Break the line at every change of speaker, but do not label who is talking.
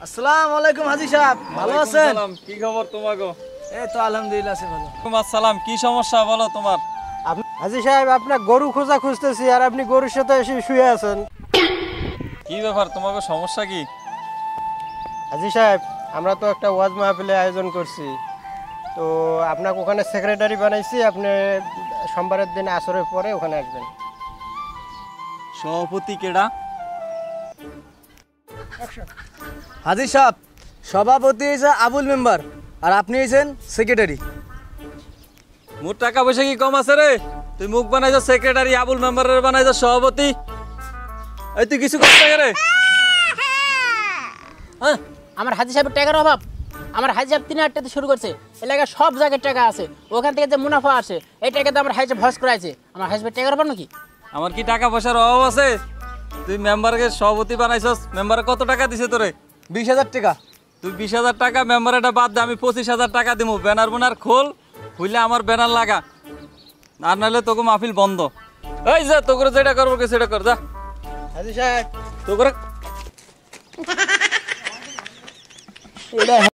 আসসালামু আলাইকুম হাজী সাহেব, ভালো আছেন?
কি খবর তোমাগো?
এই তো আলহামদুলিল্লাহ আছি ভালো।
আসসালাম, কি সমস্যা বলো তোমার?
হাজী সাহেব, আপনার গরু খোঁজা খুঁজতেছি আর আপনি গরুর সাথে এসে শুয়ে আছেন।
কি ব্যাপার, তোমাকে সমস্যা কি?
হাজী সাহেব, আমরা তো একটা ওয়াজ মাহফিলে আয়োজন করছি, তো আপনাকে ওখানে সেক্রেটারি বানাইছি। আপনি সোমবারের দিন আসরের পরে ওখানে আসবেন।
সভাপতি কেডা?
হাজী সাহেব, সভাপতি হয়েছে আবুল মেম্বার আর আপনি হয়েছেন সেক্রেটারি।
মোর টাকা পয়সা কি কম আছে রে? তুই মুখ বানাইছ সেক্রেটারি, আবুল মেম্বারের বানাইছ সভাপতি। এই তুই কিছু করতে রে?
হ্যাঁ, আমার হাজী সাহেবের টাকার অভাব। আমার হাজী সাহেব 3-8টাতে শুরু করছে, এলাকায় সব জায়গায় টাকা আছে, ওখান থেকে যে মুনাফা আসে এই টাকাতে আমার হাজী সাহেব ভস করাইছে। আমার হাজী সাহেবের টাকার অভাব নাকি?
আমার কি টাকা পয়সার অভাব আছে? তুই মেম্বারকে সভাপতি বানাইছস, মেম্বারে কত টাকা দিছে তোরে?
20,000 টাকা।
তুই 20,000 টাকা, মেম্বার এটা বাদ দে, আমি 25,000 টাকা দিব। ব্যানার বোনার খোল, খুলে আমার ব্যানার লাগা, আর নাহলে তোকে মাহফিল বন্ধ। এই যা, তোকে যেটা করবো সেটা কর, যা।
হাজী সাহেব,
তোকে